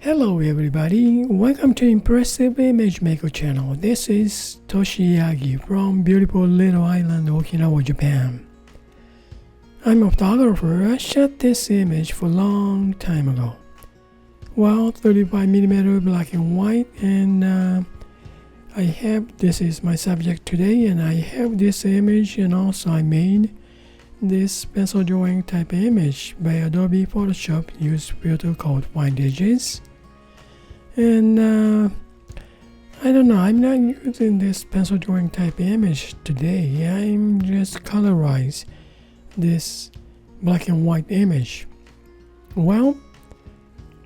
Hello everybody, welcome to Impressive Image Maker channel. This is Toshi Yagi from beautiful little island Okinawa, Japan. I'm a photographer. I shot this image for a long time ago. Well, 35mm black and white, and this is my subject today, and I have this image, and also I made this pencil drawing type image by Adobe Photoshop. Use filter called Find Edges. And I don't know, I'm not using this pencil drawing type image today. I'm just colorize this black and white image. Well,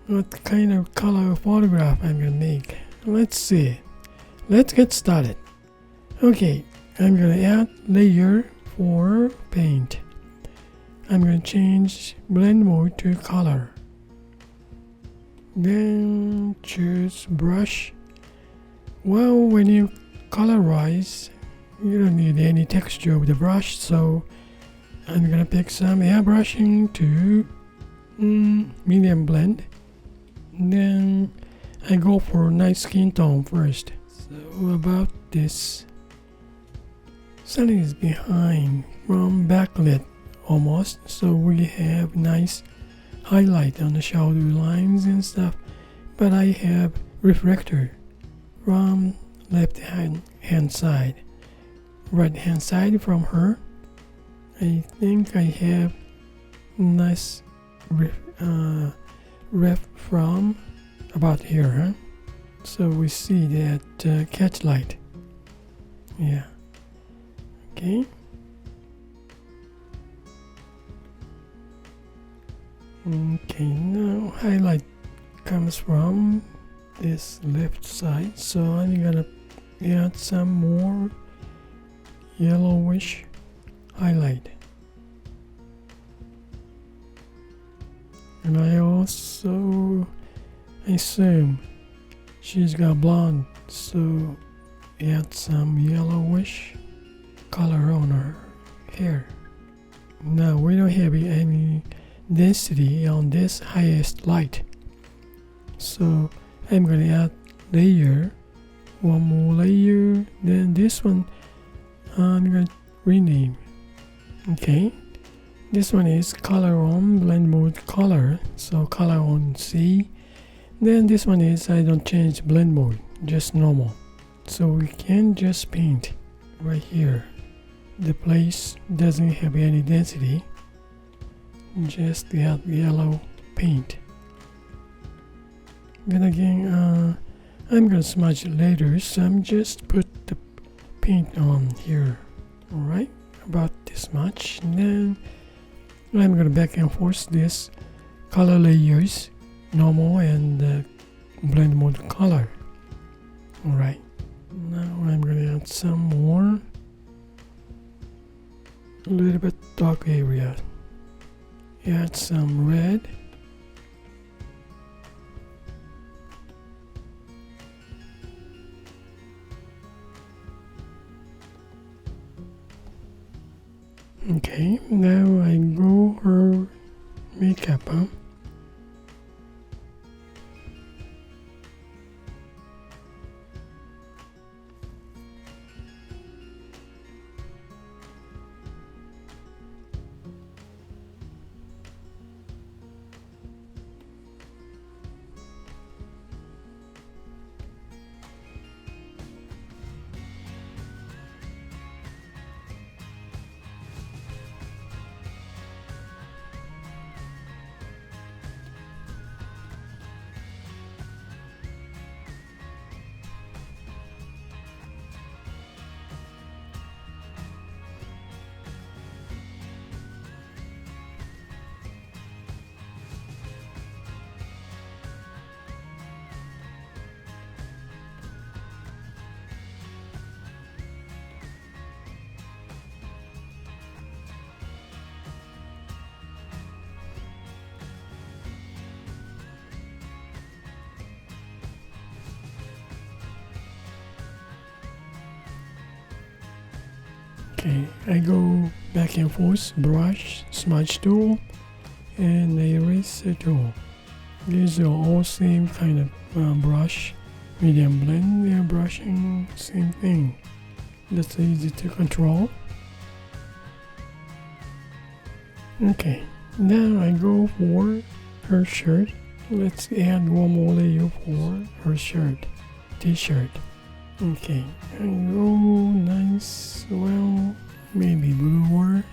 what kind of color photograph I'm gonna make? Let's see. Let's get started. Okay, I'm gonna add layer for paint. I'm gonna change blend mode to color. Then choose brush. Well, when you colorize, you don't need any texture of the brush, so I'm gonna pick some airbrushing to medium blend. Then I go for nice skin tone first. So about this, sun is behind from backlit almost, so we have nice highlight on the shoulder lines and stuff, but I have reflector from left hand side, right hand side from her. I think I have nice ref from about here, huh? So we see that catch light. Yeah. Okay. Okay, now highlight comes from this left side, so I'm gonna add some more yellowish highlight. And I also assume she's got blonde, so add some yellowish color on her hair. Now we don't have any density on this highest light, so I'm gonna add layer, one more layer, then this one I'm gonna rename. Okay, this one is color on blend mode color, so color on C. Then this one is I don't change blend mode, just normal, so we can just paint right here. The place doesn't have any density, just add yellow paint. Then again, I'm gonna smudge later, so I'm just put the paint on here. Alright, about this much. And then I'm gonna back and forth this color layers, normal and blend mode color. Alright, now I'm gonna add some more, a little bit dark area. Add some red. Okay, now I go her makeup, huh? Okay, I go back and forth, brush, smudge tool, and eraser tool. These are all same kind of brush. Medium blend, they're brushing, same thing. That's easy to control. Okay, now I go for her shirt. Let's add one more layer for her shirt, t-shirt. Okay, I go nice, well, maybe bluer.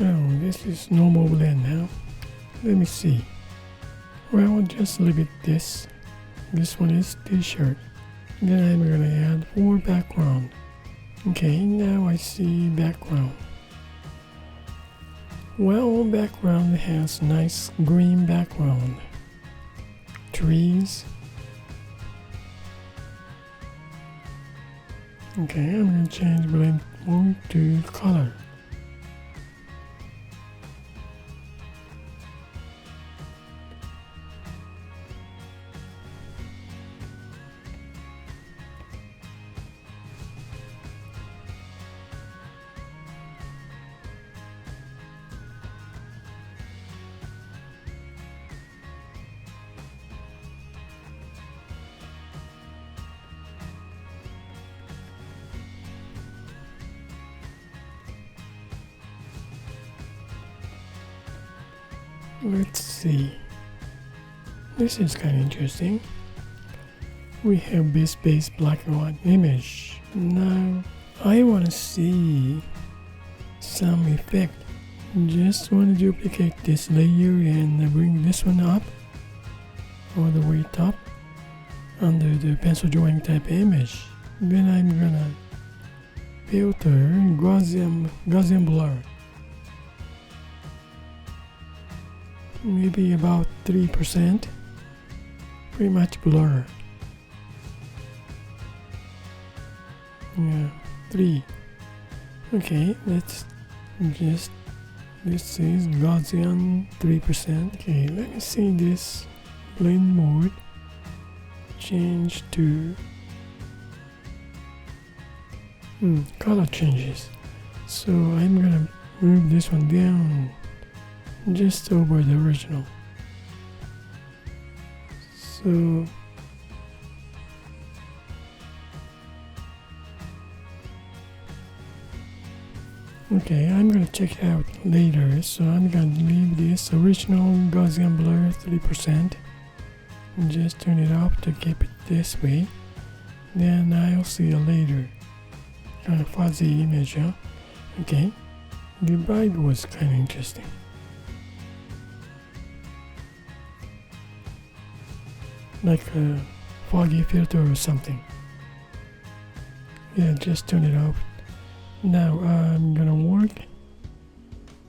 Oh, this is normal blend now. Let me see. Well, just leave it this. This one is t-shirt. Then I'm gonna add for background. Okay, now I see background. Well, background has nice green background. Trees. Okay, I'm gonna change blend mode to color. Let's see. This is kind of interesting. We have this base black and white image. Now I want to see some effect. Just want to duplicate this layer and bring this one up, all the way top, under the pencil drawing type image. Then I'm gonna filter Gaussian blur. Maybe about 3%, pretty much blur. Yeah, 3. Okay, let's just, this is Gaussian 3%. Okay, let me see this blend mode, change to color changes. So I'm gonna move this one down just over the original. So okay, I'm gonna check it out later, so I'm gonna leave this original Gaussian blur 3% and just turn it off to keep it this way. Then I'll see you later. Kind of fuzzy image, huh? Okay, the bride was kind of interesting. Like a foggy filter or something. Yeah, just turn it off. Now I'm gonna work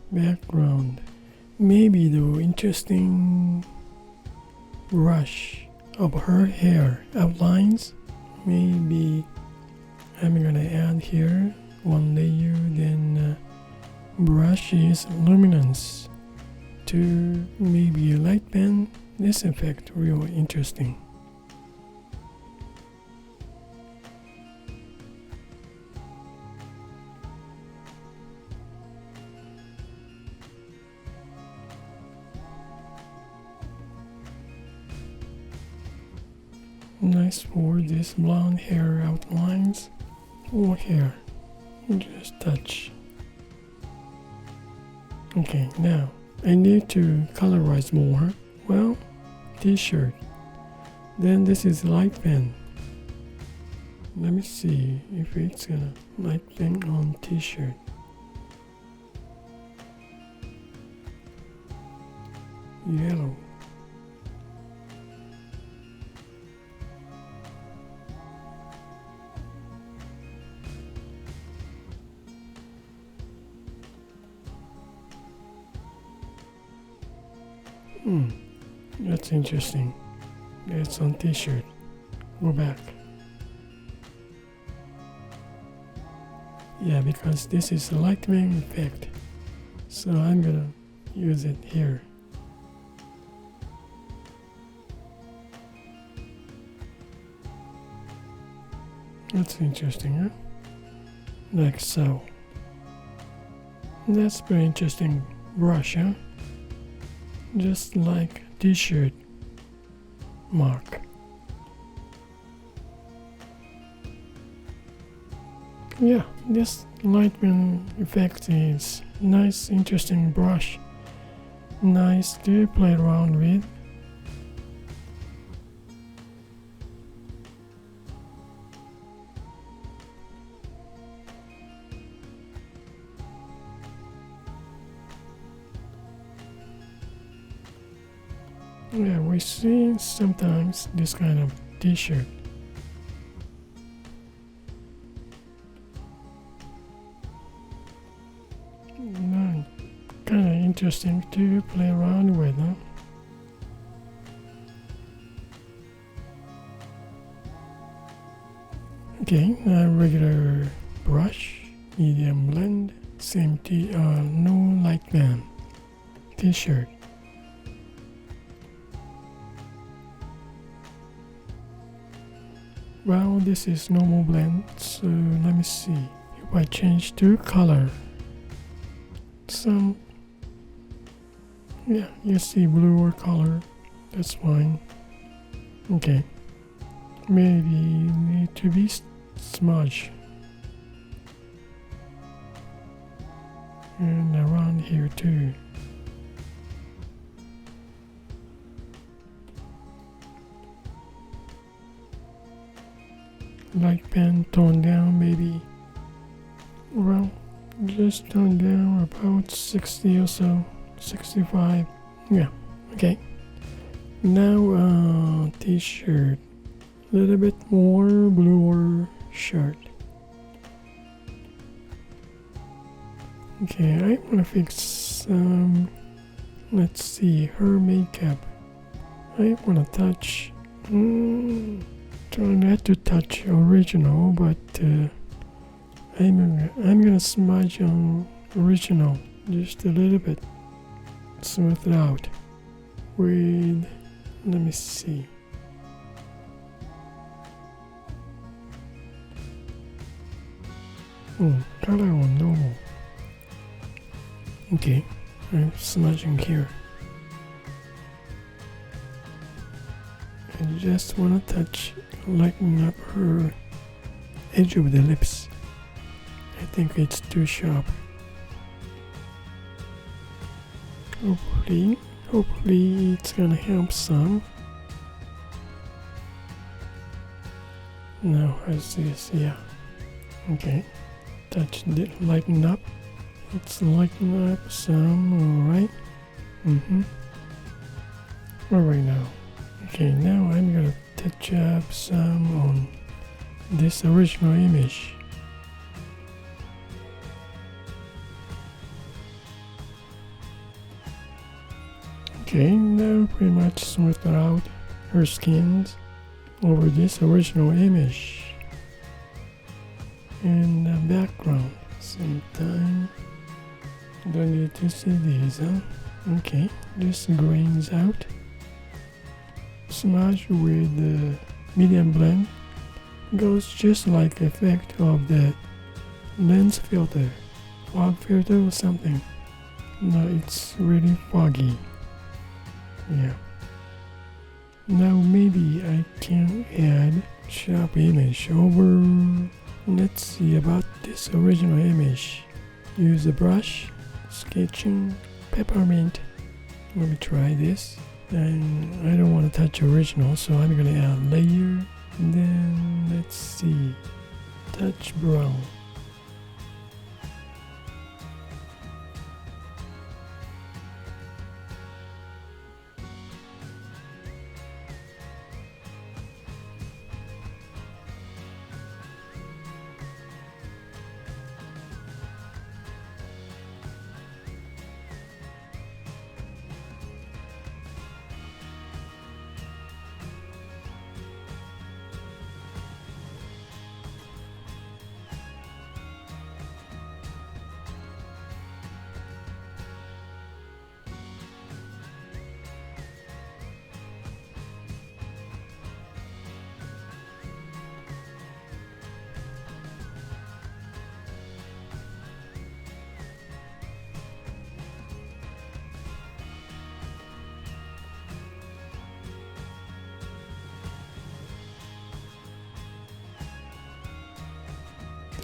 background. Maybe the interesting brush of her hair outlines. Maybe I'm gonna add here one layer, then brush is luminance to maybe a light pen. This effect real interesting. Nice for this blonde hair outlines or hair. Just touch. Okay, now I need to colorize more. Well, t-shirt. Then this is light pen. Let me see if it's gonna light pen on t-shirt. Yellow. That's interesting. It's on t-shirt. Go back. Yeah, because this is a lightning effect. So I'm gonna use it here. That's interesting, huh? Like so. That's very interesting brush, huh? Just like t-shirt mark. Yeah, this lightning effect is nice, interesting brush. Nice to play around with. Yeah, we see sometimes this kind of t-shirt. Kind of interesting to play around with, huh? Okay, a regular brush, medium blend, same no light band t-shirt. Well, this is normal blend, so let me see if I change to color. Yeah, you see bluer color, that's fine. Okay, maybe need to be smudge. And around here too. Light pen tone down maybe. Well, just tone down about 60 or so. 65. Yeah, okay. Now t-shirt. A little bit more bluer shirt. Okay, I want to fix some, let's see, her makeup. I want to touch, try not to touch original, but I'm gonna smudge on original just a little bit, smooth it out with, let me see. Color on normal. Okay, I'm smudging here. I just want to touch, lighten up her edge of the lips. I think it's too sharp. Hopefully it's gonna help some. Now how's this? Yeah. Okay. Touch it, lighten up. It's lighten up some, alright. Alright now. Okay, now I'm gonna touch up some on this original image. Okay, now pretty much smooth out her skin over this original image. And the background, same time. Don't need to see these, huh? Okay, just grains out. Smudge with the medium blend. Goes just like the effect of the lens filter, fog filter or something. No, it's really foggy. Yeah. Now maybe I can add sharp image over. Let's see about this original image. Use a brush, sketching, peppermint. Let me try this. And I don't want to touch original, so I'm gonna add layer. And then let's see, touch brown.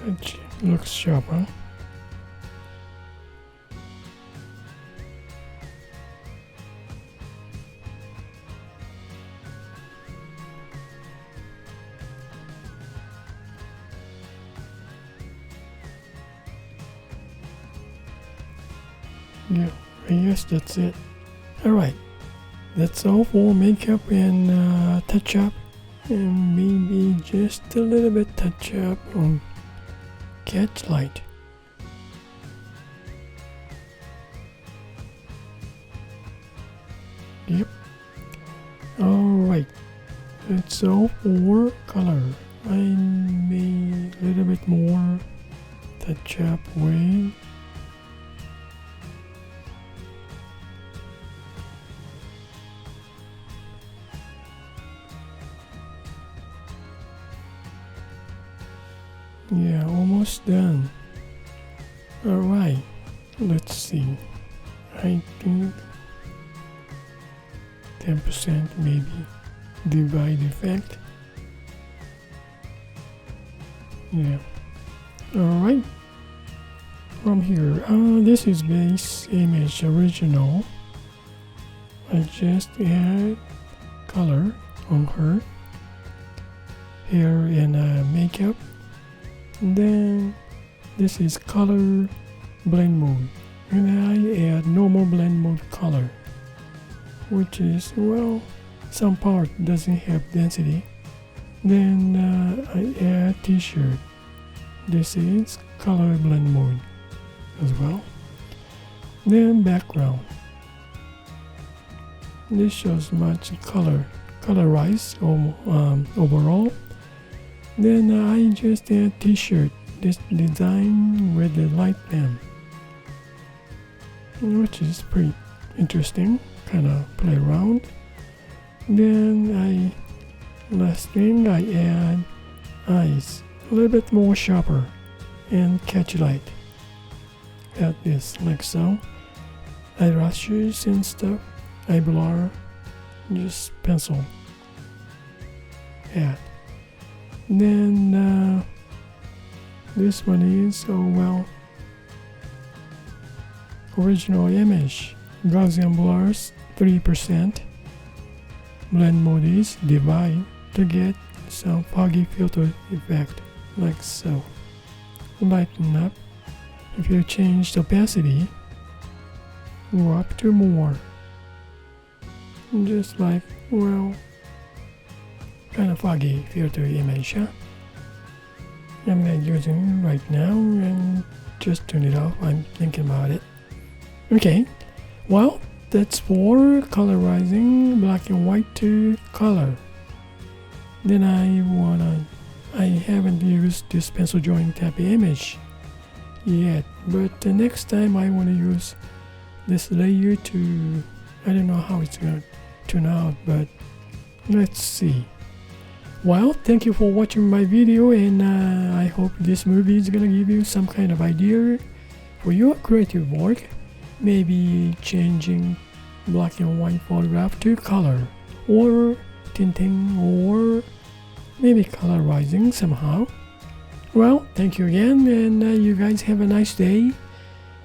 That looks sharper. Yeah, I guess that's it. Alright, that's all for makeup and touch up, and maybe just a little bit touch up on catch light. Yep. Alright, that's all for color. I made a little bit more touch up way. Yeah, almost done. Alright, let's see. I think 10% maybe divide effect. Yeah. Alright. From here, this is base image original. I just add color on her hair and makeup. And then this is color blend mode, and I add normal blend mode color, which is, well, some part doesn't have density. Then I add t-shirt. This is color blend mode as well. Then background. This shows much colorize overall. Then I just add t-shirt, this design with the light pen, which is pretty interesting, kind of play around. Then last thing I add eyes, a little bit more sharper, and catch light. Add this like so. Eyelashes and stuff, I blur, just pencil. Add. Then this one is, original image. Gaussian blurs 3%. Blend mode is divide to get some foggy filter effect, like so. Lighten up. If you change the opacity, go up to more. Just like, kind of foggy filter image, huh? I'm not using it right now, and just turn it off. I'm thinking about it. Okay, well, that's for colorizing black and white to color. Then I haven't used this pencil drawing type of image yet, but the next time I want to use this layer to, I don't know how it's going to turn out, but let's see. Well, thank you for watching my video, and I hope this movie is gonna give you some kind of idea for your creative work. Maybe changing black and white photograph to color, or tinting, or maybe colorizing somehow. Well, thank you again, and you guys have a nice day.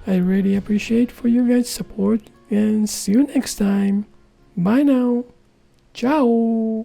I really appreciate for you guys' support, and see you next time. Bye now. Ciao.